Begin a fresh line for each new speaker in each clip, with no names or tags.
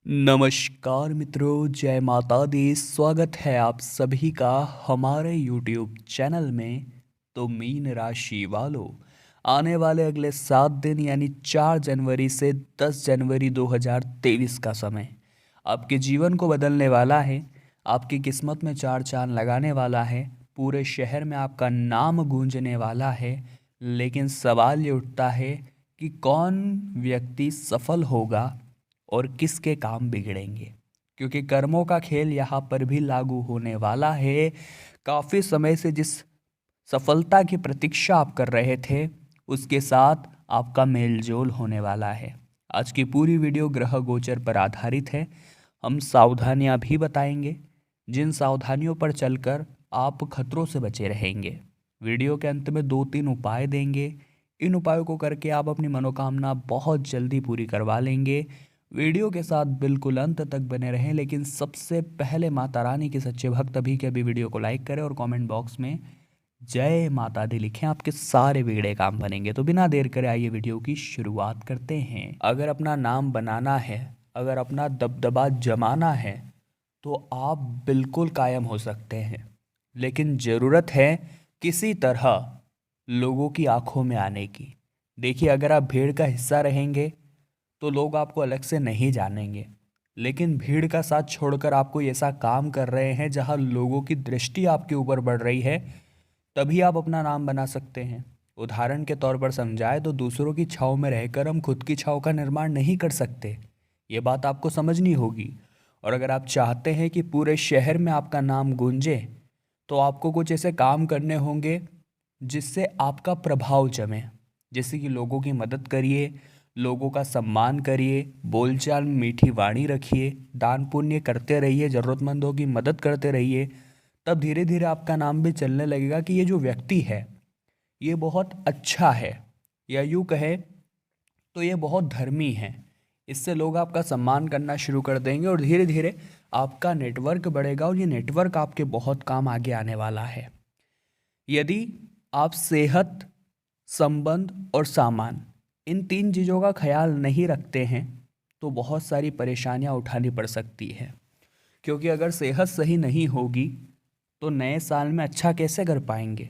नमस्कार मित्रों, जय माता दी। स्वागत है आप सभी का हमारे YouTube चैनल में। तो मीन राशि वालों, आने वाले अगले 7 दिन यानी 4 जनवरी से 10 जनवरी 2023 का समय आपके जीवन को बदलने वाला है। आपकी किस्मत में चार चांद लगाने वाला है। पूरे शहर में आपका नाम गूंजने वाला है। लेकिन सवाल ये उठता है कि कौन व्यक्ति सफल होगा और किसके काम बिगड़ेंगे, क्योंकि कर्मों का खेल यहाँ पर भी लागू होने वाला है। काफ़ी समय से जिस सफलता की प्रतीक्षा आप कर रहे थे, उसके साथ आपका मेलजोल होने वाला है। आज की पूरी वीडियो ग्रह गोचर पर आधारित है। हम सावधानियां भी बताएंगे, जिन सावधानियों पर चलकर आप खतरों से बचे रहेंगे। वीडियो के अंत में 2-3 उपाय देंगे। इन उपायों को करके आप अपनी मनोकामना बहुत जल्दी पूरी करवा लेंगे। वीडियो के साथ बिल्कुल अंत तक बने रहें। लेकिन सबसे पहले माता रानी के सच्चे भक्त अभी के अभी वीडियो को लाइक करें और कमेंट बॉक्स में जय माता दी लिखें। आपके सारे बिगड़े काम बनेंगे। तो बिना देर करे आइए वीडियो की शुरुआत करते हैं। अगर अपना नाम बनाना है, अगर अपना दबदबा जमाना है, तो आप बिल्कुल कायम हो सकते हैं। लेकिन ज़रूरत है किसी तरह लोगों की आंखों में आने की। देखिए, अगर आप भीड़ का हिस्सा रहेंगे तो लोग आपको अलग से नहीं जानेंगे। लेकिन भीड़ का साथ छोड़कर आप कोई ऐसा काम कर रहे हैं जहां लोगों की दृष्टि आपके ऊपर बढ़ रही है, तभी आप अपना नाम बना सकते हैं। उदाहरण के तौर पर समझाए तो दूसरों की छाव में रहकर हम खुद की छाव का निर्माण नहीं कर सकते। ये बात आपको समझनी होगी। और अगर आप चाहते हैं कि पूरे शहर में आपका नाम गूंजे, तो आपको कुछ ऐसे काम करने होंगे जिससे आपका प्रभाव जमे। जैसे कि लोगों की मदद करिए, लोगों का सम्मान करिए, बोलचाल में मीठी वाणी रखिए, दान पुण्य करते रहिए, ज़रूरतमंदों की मदद करते रहिए। तब धीरे धीरे आपका नाम भी चलने लगेगा कि ये जो व्यक्ति है ये बहुत अच्छा है, या यूँ कहे तो ये बहुत धर्मी है। इससे लोग आपका सम्मान करना शुरू कर देंगे और धीरे धीरे आपका नेटवर्क बढ़ेगा और ये नेटवर्क आपके बहुत काम आगे आने वाला है। यदि आप सेहत, संबंध और सामान, इन 3 चीज़ों का ख्याल नहीं रखते हैं, तो बहुत सारी परेशानियां उठानी पड़ सकती है। क्योंकि अगर सेहत सही नहीं होगी तो नए साल में अच्छा कैसे कर पाएंगे।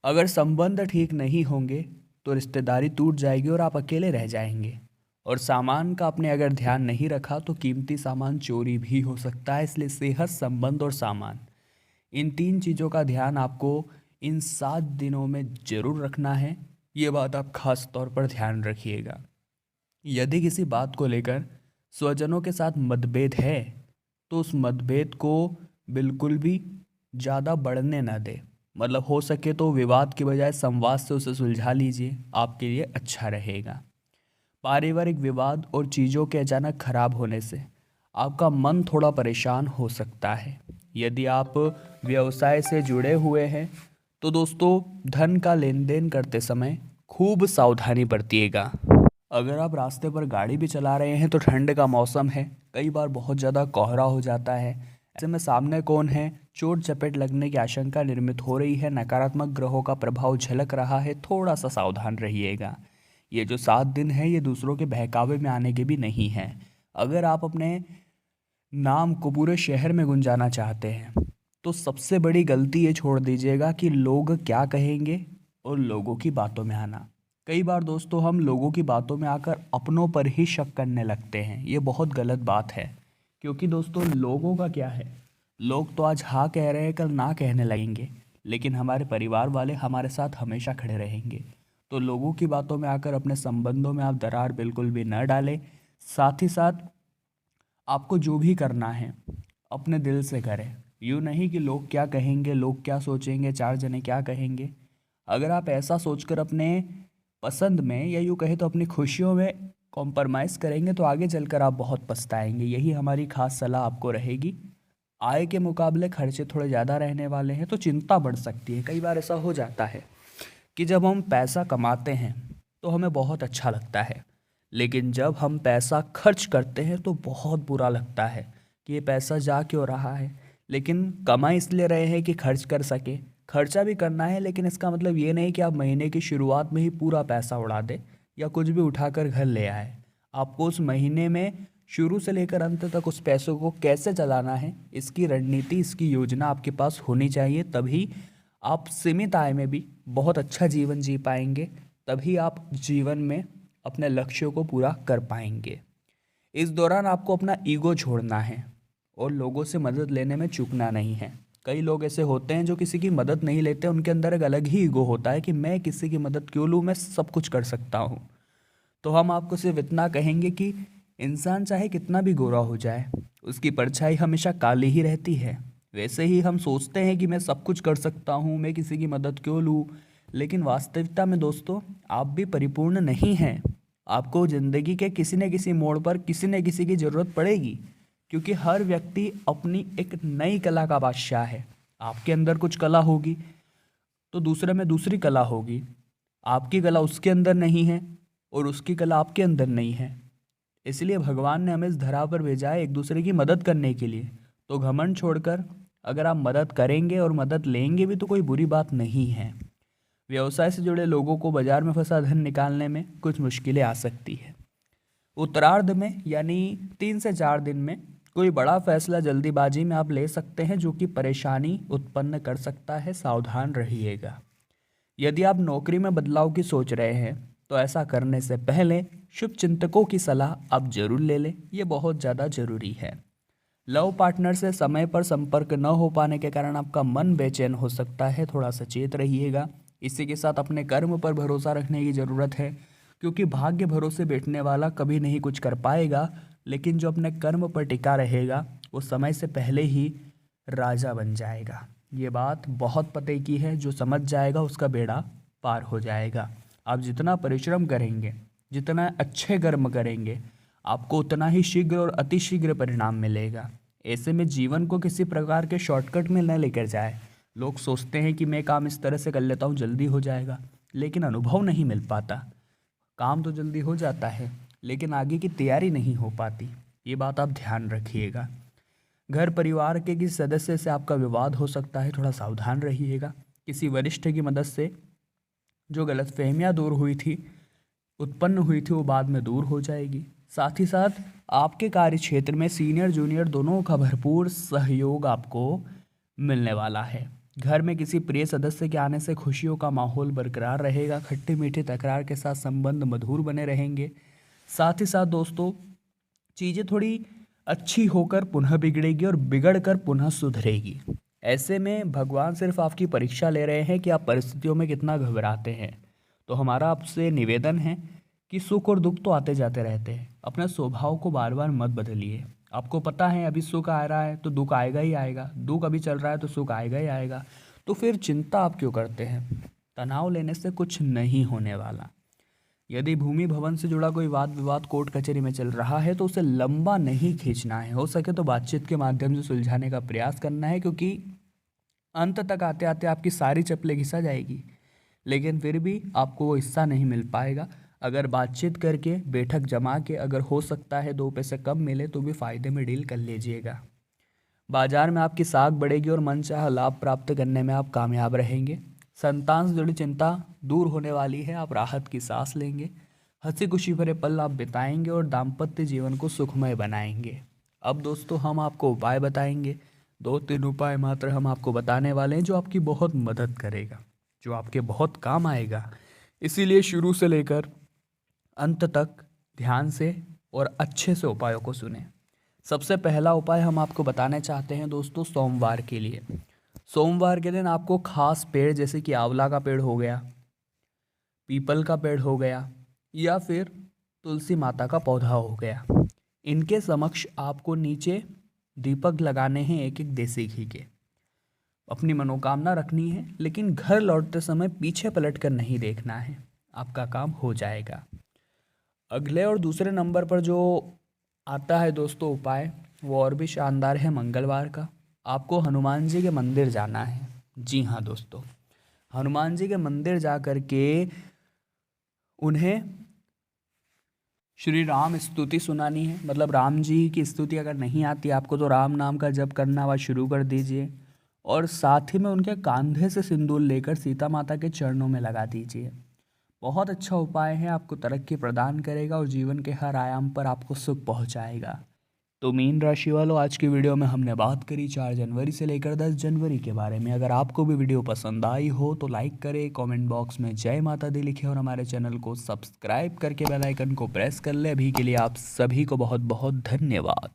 अगर संबंध ठीक नहीं होंगे तो रिश्तेदारी टूट जाएगी और आप अकेले रह जाएंगे। और सामान का आपने अगर ध्यान नहीं रखा तो कीमती सामान चोरी भी हो सकता है। इसलिए सेहत, संबंध और सामान, इन 3 चीज़ों का ध्यान आपको इन 7 दिनों में ज़रूर रखना है। ये बात आप खास तौर पर ध्यान रखिएगा। यदि किसी बात को लेकर स्वजनों के साथ मतभेद है, तो उस मतभेद को बिल्कुल भी ज़्यादा बढ़ने ना दे। मतलब हो सके तो विवाद के बजाय संवाद से उसे सुलझा लीजिए, आपके लिए अच्छा रहेगा। पारिवारिक विवाद और चीज़ों के अचानक खराब होने से आपका मन थोड़ा परेशान हो सकता है। यदि आप व्यवसाय से जुड़े हुए हैं तो दोस्तों, धन का लेन देन करते समय खूब सावधानी बरतिएगा। अगर आप रास्ते पर गाड़ी भी चला रहे हैं तो ठंड का मौसम है, कई बार बहुत ज़्यादा कोहरा हो जाता है। ऐसे में सामने कौन है, चोट चपेट लगने की आशंका निर्मित हो रही है, नकारात्मक ग्रहों का प्रभाव झलक रहा है, थोड़ा सा सावधान रहिएगा। ये जो 7 दिन है ये दूसरों के बहकावे में आने के भी नहीं हैं। अगर आप अपने नाम को पूरे शहर में गुंजाना चाहते हैं तो सबसे बड़ी गलती ये छोड़ दीजिएगा कि लोग क्या कहेंगे और लोगों की बातों में आना। कई बार दोस्तों हम लोगों की बातों में आकर अपनों पर ही शक करने लगते हैं। ये बहुत गलत बात है। क्योंकि दोस्तों, लोगों का क्या है, लोग तो आज हाँ कह रहे हैं, कल ना कहने लगेंगे। लेकिन हमारे परिवार वाले हमारे साथ हमेशा खड़े रहेंगे। तो लोगों की बातों में आकर अपने संबंधों में आप दरार बिल्कुल भी न डालें। साथ ही साथ आपको जो भी करना है अपने दिल से करें। यूँ नहीं कि लोग क्या कहेंगे, लोग क्या सोचेंगे, 4 जने क्या कहेंगे। अगर आप ऐसा सोचकर अपने पसंद में, या यूँ कहे तो अपनी खुशियों में कॉम्प्रोमाइज़ करेंगे, तो आगे चलकर आप बहुत पछताएंगे। यही हमारी खास सलाह आपको रहेगी। आय के मुकाबले खर्चे थोड़े ज़्यादा रहने वाले हैं, तो चिंता बढ़ सकती है। कई बार ऐसा हो जाता है कि जब हम पैसा कमाते हैं तो हमें बहुत अच्छा लगता है, लेकिन जब हम पैसा खर्च करते हैं तो बहुत बुरा लगता है कि ये पैसा जा क्यों रहा है। लेकिन कमा इसलिए रहे हैं कि खर्च कर सके। खर्चा भी करना है, लेकिन इसका मतलब ये नहीं कि आप महीने की शुरुआत में ही पूरा पैसा उड़ा दें या कुछ भी उठाकर घर ले आए। आपको उस महीने में शुरू से लेकर अंत तक उस पैसों को कैसे चलाना है, इसकी रणनीति, इसकी योजना आपके पास होनी चाहिए। तभी आप सीमित आय में भी बहुत अच्छा जीवन जी पाएंगे, तभी आप जीवन में अपने लक्ष्यों को पूरा कर पाएंगे। इस दौरान आपको अपना ईगो छोड़ना है और लोगों से मदद लेने में चूकना नहीं है। कई लोग ऐसे होते हैं जो किसी की मदद नहीं लेते, उनके अंदर एक अलग ही ईगो होता है कि मैं किसी की मदद क्यों लूँ, मैं सब कुछ कर सकता हूँ। तो हम आपको सिर्फ इतना कहेंगे कि इंसान चाहे कितना भी गोरा हो जाए, उसकी परछाई हमेशा काली ही रहती है। वैसे ही हम सोचते हैं कि मैं सब कुछ कर सकता हूँ, मैं किसी की मदद क्यों लूँ, लेकिन वास्तविकता में दोस्तों आप भी परिपूर्ण नहीं हैं। आपको ज़िंदगी के किसी न किसी मोड़ पर किसी न किसी की ज़रूरत पड़ेगी, क्योंकि हर व्यक्ति अपनी एक नई कला का बादशाह है। आपके अंदर कुछ कला होगी तो दूसरे में दूसरी कला होगी। आपकी कला उसके अंदर नहीं है और उसकी कला आपके अंदर नहीं है। इसलिए भगवान ने हमें इस धरा पर भेजा है एक दूसरे की मदद करने के लिए। तो घमंड छोड़कर अगर आप मदद करेंगे और मदद लेंगे भी तो कोई बुरी बात नहीं है। व्यवसाय से जुड़े लोगों को बाजार में फंसा धन निकालने में कुछ मुश्किलें आ सकती है। उत्तरार्ध में यानी 3 से 4 दिन में कोई बड़ा फैसला जल्दीबाजी में आप ले सकते हैं, जो कि परेशानी उत्पन्न कर सकता है। सावधान रहिएगा। यदि आप नौकरी में बदलाव की सोच रहे हैं तो ऐसा करने से पहले शुभ चिंतकों की सलाह आप जरूर ले लें, ये बहुत ज़्यादा जरूरी है। लव पार्टनर से समय पर संपर्क न हो पाने के कारण आपका मन बेचैन हो सकता है, थोड़ा सचेत रहिएगा। इसी के साथ अपने कर्म पर भरोसा रखने की ज़रूरत है, क्योंकि भाग्य भरोसे बैठने वाला कभी नहीं कुछ कर पाएगा, लेकिन जो अपने कर्म पर टिका रहेगा वो समय से पहले ही राजा बन जाएगा। ये बात बहुत पते की है, जो समझ जाएगा उसका बेड़ा पार हो जाएगा। आप जितना परिश्रम करेंगे, जितना अच्छे कर्म करेंगे, आपको उतना ही शीघ्र और अतिशीघ्र परिणाम मिलेगा। ऐसे में जीवन को किसी प्रकार के शॉर्टकट में न लेकर जाए। लोग सोचते हैं कि मैं काम इस तरह से कर लेता हूँ जल्दी हो जाएगा, लेकिन अनुभव नहीं मिल पाता। काम तो जल्दी हो जाता है लेकिन आगे की तैयारी नहीं हो पाती। ये बात आप ध्यान रखिएगा। घर परिवार के किसी सदस्य से आपका विवाद हो सकता है, थोड़ा सावधान रहिएगा। किसी वरिष्ठ की मदद से जो गलतफहमियां दूर हुई थी, उत्पन्न हुई थी, वो बाद में दूर हो जाएगी। साथ ही साथ आपके कार्य क्षेत्र में सीनियर जूनियर दोनों का भरपूर सहयोग आपको मिलने वाला है। घर में किसी प्रिय सदस्य के आने से खुशियों का माहौल बरकरार रहेगा। खट्टी मीठी तकरार के साथ संबंध मधुर बने रहेंगे। साथ ही साथ दोस्तों चीज़ें थोड़ी अच्छी होकर पुनः बिगड़ेगी और बिगड़कर पुनः सुधरेगी। ऐसे में भगवान सिर्फ आपकी परीक्षा ले रहे हैं कि आप परिस्थितियों में कितना घबराते हैं। तो हमारा आपसे निवेदन है कि सुख और दुख तो आते जाते रहते हैं, अपने स्वभाव को बार बार मत बदलिए। आपको पता है अभी सुख आ रहा है तो दुख आएगा ही आएगा, दुख अभी चल रहा है तो सुख आएगा ही आएगा, तो फिर चिंता आप क्यों करते हैं? तनाव लेने से कुछ नहीं होने वाला। यदि भूमि भवन से जुड़ा कोई वाद विवाद कोर्ट कचहरी में चल रहा है तो उसे लंबा नहीं खींचना है। हो सके तो बातचीत के माध्यम से सुलझाने का प्रयास करना है, क्योंकि अंत तक आते आते आपकी सारी चप्पलें घिसा जाएगी, लेकिन फिर भी आपको वो हिस्सा नहीं मिल पाएगा। अगर बातचीत करके बैठक जमा के अगर हो सकता है 2 पैसे कम मिले तो भी फ़ायदे में डील कर लीजिएगा। बाजार में आपकी साख बढ़ेगी और मनचाहा लाभ प्राप्त करने में आप कामयाब रहेंगे। संतान से जुड़ी चिंता दूर होने वाली है, आप राहत की सांस लेंगे। हंसी खुशी भरे पल आप बिताएंगे और दाम्पत्य जीवन को सुखमय बनाएंगे। अब दोस्तों हम आपको उपाय बताएंगे। 2-3 उपाय मात्र हम आपको बताने वाले हैं जो आपकी बहुत मदद करेगा, जो आपके बहुत काम आएगा। इसीलिए शुरू से लेकर अंत तक ध्यान से और अच्छे से उपायों को सुने। सबसे पहला उपाय हम आपको बताने चाहते हैं दोस्तों, सोमवार के लिए। सोमवार के दिन आपको खास पेड़ जैसे कि आंवला का पेड़ हो गया, पीपल का पेड़ हो गया, या फिर तुलसी माता का पौधा हो गया, इनके समक्ष आपको नीचे दीपक लगाने हैं एक देसी घी के। अपनी मनोकामना रखनी है, लेकिन घर लौटते समय पीछे पलट कर नहीं देखना है, आपका काम हो जाएगा। अगले और दूसरे नंबर पर जो आता है दोस्तों उपाय, वो और भी शानदार है। मंगलवार का आपको हनुमान जी के मंदिर जाना है। जी हाँ दोस्तों, हनुमान जी के मंदिर जा कर के उन्हें श्री राम स्तुति सुनानी है। मतलब राम जी की स्तुति अगर नहीं आती आपको तो राम नाम का जप करना वह शुरू कर दीजिए, और साथ ही में उनके कंधे से सिंदूर लेकर सीता माता के चरणों में लगा दीजिए। बहुत अच्छा उपाय है, आपको तरक्की प्रदान करेगा और जीवन के हर आयाम पर आपको सुख पहुंचाएगा। तो मीन राशि वालों, आज की वीडियो में हमने बात करी 4 जनवरी से लेकर 10 जनवरी के बारे में। अगर आपको भी वीडियो पसंद आई हो तो लाइक करें, कमेंट बॉक्स में जय माता दी लिखें और हमारे चैनल को सब्सक्राइब करके बेल आइकन को प्रेस कर ले। अभी के लिए आप सभी को बहुत बहुत धन्यवाद।